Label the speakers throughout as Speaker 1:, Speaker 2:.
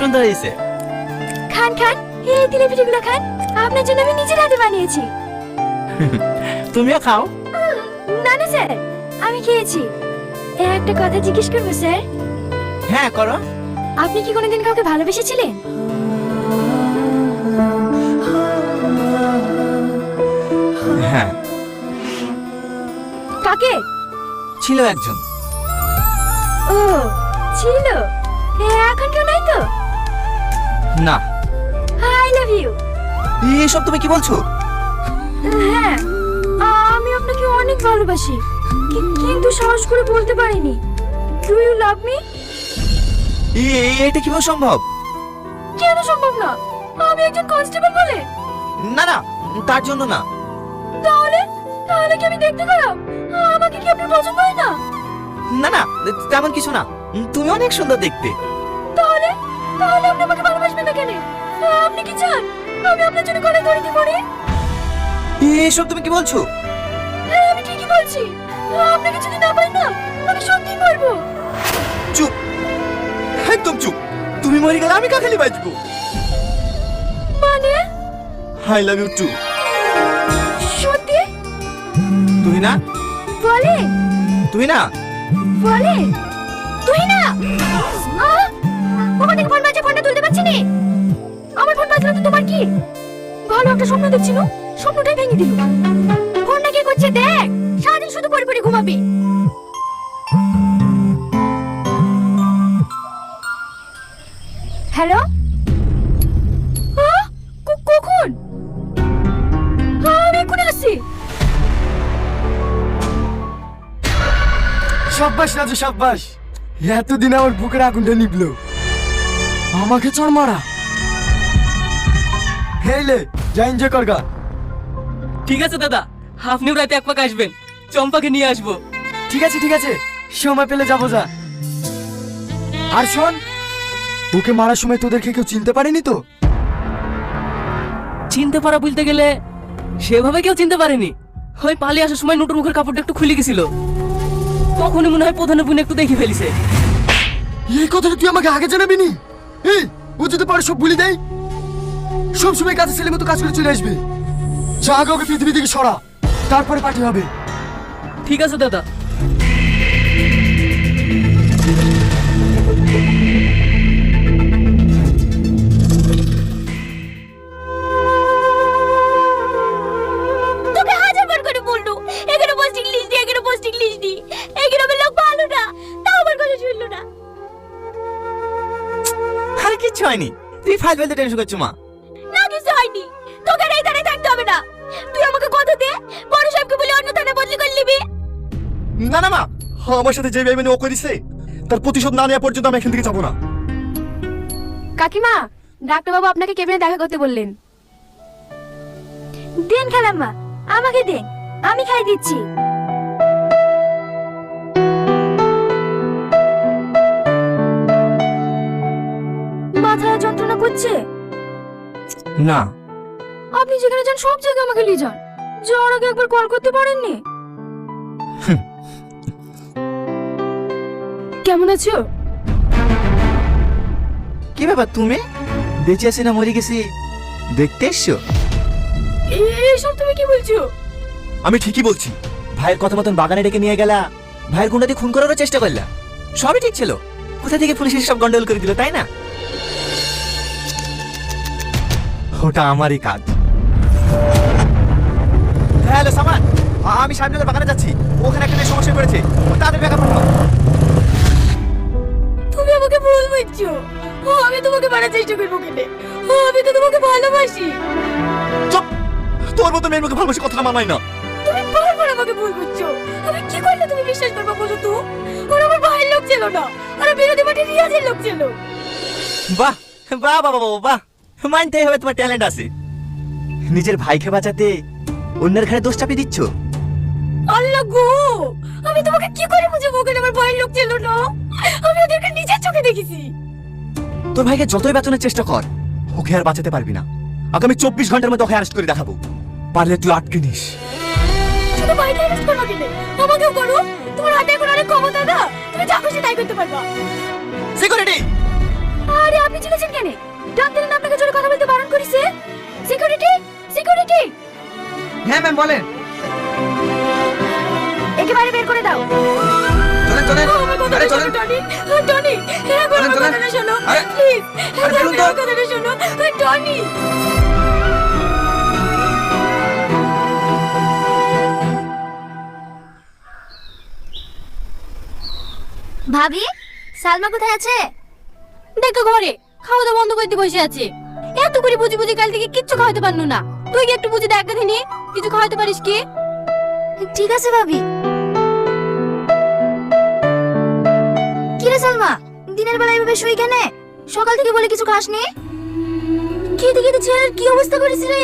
Speaker 1: সুন্দর হয়েছে।
Speaker 2: খান খান, এই তিলে পিঠেগুলো খান, আপনার জন্য আমি নিজের হাতে বানিয়েছি।
Speaker 1: তুমিও খাও।
Speaker 2: না না স্যার, আমি খেয়েছি। একটা কথা জিজ্ঞেস করবো স্যার?
Speaker 1: হ্যাঁ করো।
Speaker 2: আপনি কি কোনোদিন কাউকে ভালোবেসেছিলেন?
Speaker 1: হ্যাঁ
Speaker 2: কাকে?
Speaker 1: ছিল একজন।
Speaker 2: ও ছিল, এখন কেউ নাই তো?
Speaker 1: না।
Speaker 2: I love you.
Speaker 1: এসব তুমি কি বলছো?
Speaker 2: হ্যাঁ, আমি আপনাকে অনেক ভালোবাসি, কিন্তু সাহস করে বলতে পারিনি। Do you love me?
Speaker 1: এটা কিভাবে সম্ভব?
Speaker 2: কেন সম্ভব না? আমি একজন কনস্টেবল বলে?
Speaker 1: না না, তার জন্য না।
Speaker 2: তাহলে তাহলে কি আমি দেখতে খারাপ? আমাকে কি আপনার পছন্দ হয় না?
Speaker 1: না না, তেমন কিছু না। তুমি অনেক সুন্দর দেখতে।
Speaker 2: তাহলে তাহলে আপনি আমাকে ভালোবাসবেন না কেন? আপনি কি চান আমি আপনার জন্য গলায় দড়ি দিয়ে মরি?
Speaker 1: এসব তুমি কি বলছো?
Speaker 2: হ্যাঁ, আমি ঠিকই বলছি। আপনাকে যদি না পাই না, আমি সত্যি মরবো।
Speaker 1: চুপ, একদম চুপ। তুমি মরে গেলে আমি কাখালি বাঁচবো।
Speaker 2: মানে?
Speaker 1: I love you too.
Speaker 2: সত্যি?
Speaker 1: তুই না?
Speaker 2: বলে
Speaker 1: তুই না?
Speaker 2: বলে তুই না? ওখান থেকে ফোন বাজছে, ফোনটা তুলতে পারছি না। আমার ফোন বাজলো তো তোমার কি? ভালো একটা স্বপ্ন দেখছিল, স্বপ্নটাই ভেঙে দিল। ফোনটা কি করছে দেখ, সারাদিন শুধু পড়ে পড়ে ঘুমাবি। হ্যালো, কখন? আমি এক্ষুনি আসছি।
Speaker 3: সাব্বাস রাজু সাব্বাস, এতদিন আমার বুকের আগুনটা নিবলো। আমাকে চড় মারা। হেলে যা এনজয় করগা।
Speaker 4: ঠিক আছে দাদা, আপনিও রাতে এক পাক আসবেন, চম্পাকে নিয়ে আসবো।
Speaker 3: ঠিক আছে ঠিক আছে, সময় পেলে যাবো যা। আর শোন, ওকে মারার সময় তোদেরকে কেউ চিনতে পারেনি তো?
Speaker 4: চিনতে পারা বলতে গেলে সেভাবে কেউ চিনতে পারেনি। ওই পালিয়ে আসার সময় নোটের মুখের কাপড়টা একটু খুলে গেছিল, তখনই মনে হয় প্রধানের বোন একটু দেখে ফেলিছে।
Speaker 3: এই কথাটা তুই আমাকে আগে জানাবি নি? এই ও যদি পারে সব ভুলে দেয়, সব সময় কাজে ছেলে মতো কাজ করে চলে আসবে। যা আগে ওকে পৃথিবী থেকে সরা, তারপরে পার্টি হবে।
Speaker 4: ঠিক আছে দাদা।
Speaker 2: তোকে হাজারবার করে বললো এখানে পোস্টিং লিস্ট দি, এখানে পোস্টিং লিস্ট দি। এই গ্রামের লোক ভালো না, তাও আমার কথা শুনলো না।
Speaker 1: আরে কিচ্ছু হয়নি, তুই ফাইল ফেলতে টেনশন করছো মা।
Speaker 2: না কিছু হয়নি, তোকে আর এই থানায় থাকতে হবে না। তুই আমাকে কথা দে, বড় সাহেবকে বলে অন্য থানায় বদলি করে নিবি।
Speaker 3: না না মা, আমার সাথে যে বেইমানি ও করেছে তার প্রতিশোধ না নেওয়া পর্যন্ত আমি এখান থেকে যাবো না।
Speaker 2: কাকিমা, ডাক্তারবাবু আপনাকে কেবিনে দেখা করতে বললেন। দেন খালাম্মা, আমাকে দেন, আমি খাই দিচ্ছি। মাথায় যন্ত্রণা করছে?
Speaker 1: না।
Speaker 2: আপনি যেখানে যান সব জায়গায় আমাকে নিয়ে যান। যাওয়ার আগে একবার কল করতে পারেননি? কেমন আছো?
Speaker 1: কি ব্যাপার, তুমি বেঁচে আছি না মরে গেছি দেখতে এসছো?
Speaker 2: এইসব তুমি কি বলছো?
Speaker 1: আমি ঠিকই বলছি। ভাইয়ের কথা মতন বাগানে ডেকে নিয়ে গেলা, ভাইয়ের গুন্ডাকে খুন করারও চেষ্টা করলা। সবই ঠিক ছিল, কোথা থেকে পুলিশ সব গন্ডগোল করে দিল, তাই না? ওটা আমারই কাজ। হ্যালো সামান, আমি সামনে বাগানে যাচ্ছি, ওখানে একটা মেয়ে সমস্যা পড়েছে, তাদের ব্যাকআপ পাঠাও।
Speaker 2: তুমি আমাকে ভুল বুঝছো। আমি তোমাকে মারার চেষ্টা করবো কেন? আমি তো তোমাকে ভালোবাসি।
Speaker 1: চুপ, তোর মতো মেয়ের মুখে ভালোবাসি কথা মানাই না।
Speaker 2: তুমি বারবার আমাকে ভুল বুঝছো। আমি কি করলে তুমি বিশ্বাস করবে বলো তো? ওরা আমার ভাইয়ের লোক ছিল না, ওরা বিরোধী পার্টির রিয়াজের লোক ছিল।
Speaker 1: বাহ বাহ বাহ বাহ বাহ, মানতেই হবে তোমার ট্যালেন্ট আছে। নিজের ভাইকে বাঁচাতে অন্যের ঘাড়ে দোষ চাপিয়ে দিচ্ছ।
Speaker 2: আল্লাহ গো, আমি তোমাকে কি করে বুঝাবো ওখানে আমার ভাইয়ের লোক ছিল না? আমি ওদেরকে নিজের চোখে দেখেছি।
Speaker 1: তোর ভাইকে যতই বাঁচানোর চেষ্টা কর, ওকে আর বাঁচাতে পারবি না। আগামী 24 ঘন্টার মধ্যে ওকে অ্যারেস্ট করে দেখাবো, পারলে তুই আটকে নিস।
Speaker 2: শুধু ভাইকে অ্যারেস্ট করবো কেন? আমাকেও করো, তোমার হাতে এখন অনেক ক্ষমতা না, তুমি যা খুশি তাই করতে পারবা।
Speaker 1: সিকিউরিটি,
Speaker 2: আর আরে আপনি চিনেছেন কেন? ডাক্তারের আপনাকে জোরে কথা বলতে বারণ করেছে। সিকিউরিটি, সিকিউরিটি,
Speaker 3: হ্যাঁ ম্যাম বলেন।
Speaker 2: একেবারে বের করে দাও।
Speaker 3: চলেন চলেন, আরে চলেন।
Speaker 2: টনি, টনি, একবার আমার
Speaker 3: চলেন,
Speaker 2: কথাটা শোনো
Speaker 3: আরে,
Speaker 2: প্লিজ।
Speaker 3: আরে বলুন তো।
Speaker 2: আমার কথাটা শোনো টনি। ভাবি, সালমা কোথায় আছে? দেখো ঘরে খাওয়া দাওয়া বন্ধ করে বসে আছে। এত করে বুঝি বুঝি কাল থেকে কিচ্ছু খাওয়াতে পারনু না। তুই কি একটু বুঝি দেখ দেখিনি, কিছু খাওয়াতে পারিস কি? ঠিক আছে ভাবি। কি রে সালমা, দিনের বেলা এভাবে শুই কেন? সকাল থেকে বলে কিছু খাসনি? খেতে খেতে ছেলের কি অবস্থা করেছিস রে?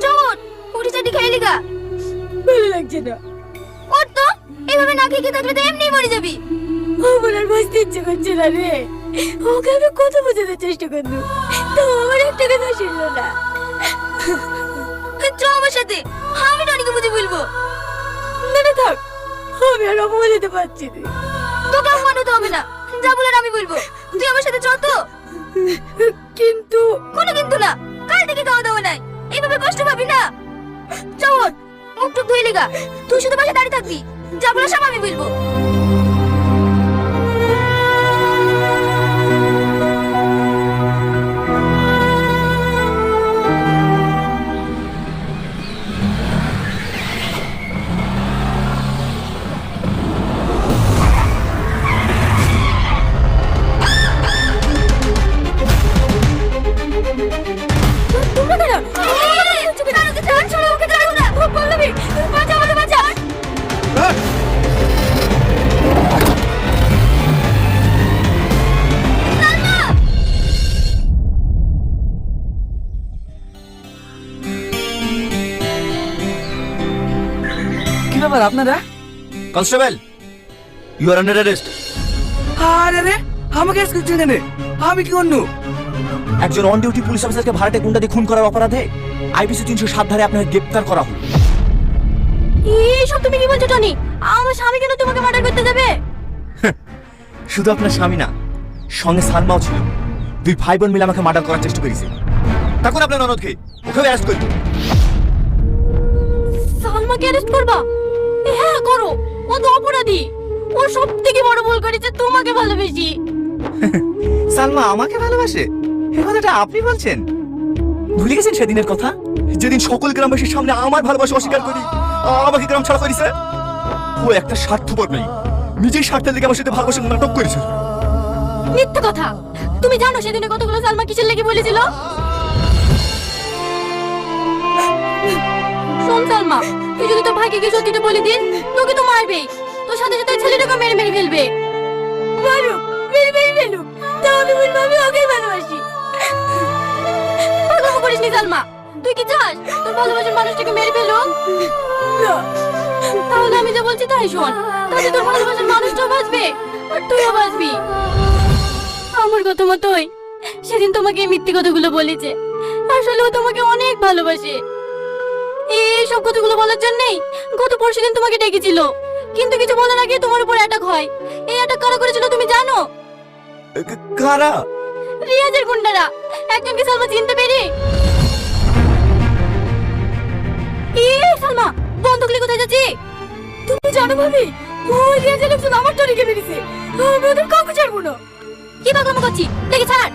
Speaker 2: চল উঠি চাটি খাই লিগা। ভালো লাগছে না। ওর তো এভাবে না খেয়ে থাকলে তো এমনি মরে যাবি। আমার আর বাঁচতে ইচ্ছে করছে না রে। ওকে আমি কত বোঝাতে চেষ্টা করলু, তো আমার একটা কথা শুনলো না। চ আমার সাথে, আমি টনিকে বুঝে বলবো। না না থাক, আমি আর অপমান দিতে পারছি না। তোকে অপমান হতে হবে না, যা বলার আমি বলবো। তুই আমার সাথে চল তো। কিন্তু কোনো কিন্তু না, কাল থেকে খাওয়া দাওয়া নাই, এইভাবে কষ্ট পাবি না। চল মুখ টুক ধুয়ে লিগা, তুই শুধু পাশে দাঁড়িয়ে থাকবি, যা বলার সব আমি বলবো।
Speaker 3: কি ব্যাপার আপনারা?
Speaker 1: Constable, you are under arrest.
Speaker 3: আরে রে, আমাকে আজকে চেনে নে, আমি কি অন্য?
Speaker 1: একজন অন ডিউটি পুলিশ অফিসারকে ভাড়াটে গুন্ডা দিয়ে খুন করার অপরাধে আইপিসি 307 ধারে আপনাকে গ্রেফতার করা হলো।
Speaker 2: এইসব তুমি কি বলছো টনি? আমার স্বামী কেন তোমাকে মার্ডার করতে যাবে?
Speaker 1: শুধু আপনার স্বামী না, সঙ্গে সালমাও ছিল। দুই ভাই বোন মিলে আমাকে মার্ডার করার চেষ্টা করেছে। তখন আপনার ননদকে ওকে অ্যারেস্ট করবো।
Speaker 2: সালমাকে অ্যারেস্ট করবা? হ্যাঁ করো, ও তো অপরাধী। ও সব থেকে বড় ভুল করেছে তোমাকে ভালোবেসি।
Speaker 1: সালমা আমাকে ভালোবাসে? এই কথাটা আপনি বলছেন? ভুলে গেছেন সেদিনের কথা, যেদিন সকল গ্রামবাসীর সামনে আমার ভালোবাসা অস্বীকার করি আমাকে গ্রাম ছাড়া করেছে? ও একটা স্বার্থপর নেই, নিজের স্বার্থের দিকে আমার সাথে ভালোবাসার নাটক করেছে।
Speaker 2: মিথ্যা কথা। তুমি জানো সেদিনে কতগুলো সালমা কিসের লেগে বলেছিল? শোন সালমা, তুই যদি তোর ভাইকে গিয়ে সত্যিটা বলে দিস, তোকে তো মারবেই, তোর সাথে সাথে ছেলেটাকে মেরে মেরে ফেলবে। মারুক, মেরে মেরে ফেলুক, তাও আমি বলবো আমি ওকেই ভালোবাসি। পাগল করিস নি সালমা, তুই কি চাস তোর ভালোবাসার মানুষটাকে মেরে ফেলুক? না, তাহলে আমি যা বলছি তাই শোন, তাহলে তোর ভালোবাসার মানুষটাও বাঁচবে আর তুইও বাঁচবি। আমার কথা মতোই সেদিন তোমাকে এই মিথ্যে কথাগুলো বলেছে, আসলে ও তোমাকে অনেক ভালোবাসে। এই সব কথাগুলো বলার জন্যই গত পরশুদিন তোমাকে ডেকেছিল, কিন্তু কিছু বলার আগে তোমার উপর অ্যাটাক হয়। এই অ্যাটাক কারা করেছিল তুমি জানো?
Speaker 1: কারা?
Speaker 2: রিয়াজের গুন্ডারা। একজনকে সালমা চিনতে পেরে। এই সালমা, বন্ধুগুলি কোথায় যাচ্ছে? তুমি জানো ভাবি, ওই রিয়াজের লোকজন আমার টনিকে মেরেছে। আমি ওদের কাউকে ছাড়বো না। কি পাগলামো করছি, দেখি ছাড়।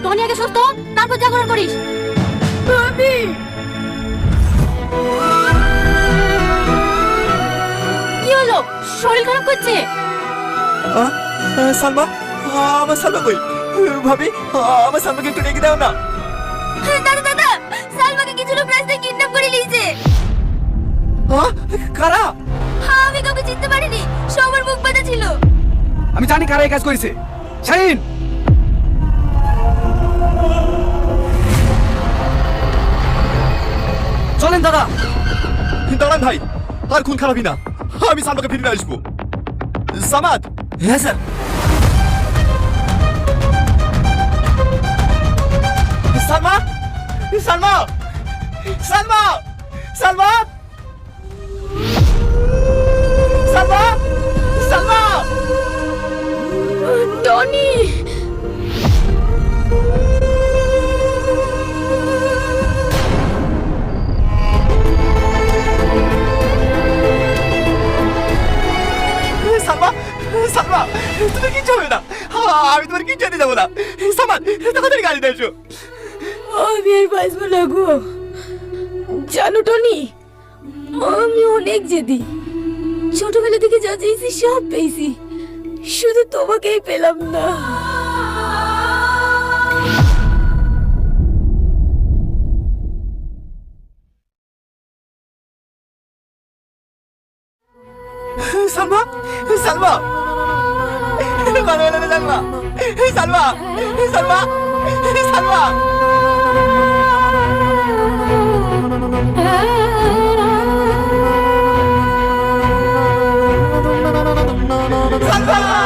Speaker 2: টনি আগে সুস্থ হোক, তারপর জাগরণ করিস। ভাবি কি হলো, শরীর খারাপ করছে?
Speaker 1: সালমা, আমার সালমা কই? ভাবি, আমার সালমাকে একটু ডেকে দাও না।
Speaker 2: দাদা দাদা, সালমাকে কিছু লোক রাস্তায় কিডন্যাপ করে নিয়েছে।
Speaker 1: কারা?
Speaker 2: আমি কাউকে চিনতে পারিনি, সবার মুখ বাঁধা ছিল।
Speaker 3: আমি জানি কারা এই কাজ করেছে। শাহিন, চলেন দাদা।
Speaker 1: দাঁড়ান ভাই, আর খুন খারাপই না, আমি সালমাকে ফিরে আসবো। সামাদ। হ্যাঁ স্যার। সালমা, সালমা, সালমা, সালমা, সালমা, সালমা।
Speaker 2: টনি
Speaker 1: সালমা তুমি কিচ্ছু হবে না, আমি তোমার কিচ্ছু দিতে যাবো না। সালমান তাড়াতাড়ি গাড়িতে এসো।
Speaker 2: আমি আর বাঁচবো না গো। জানো টনি, আমি অনেক জেদি। ছোটবেলা থেকে যা চেয়েছি সব পেয়েছি, শুধু তোমাকেই পেলাম না।
Speaker 1: সালমা, সালমা কথা বলে না সালমা, সালমা, সালমা, সালমা। সালমা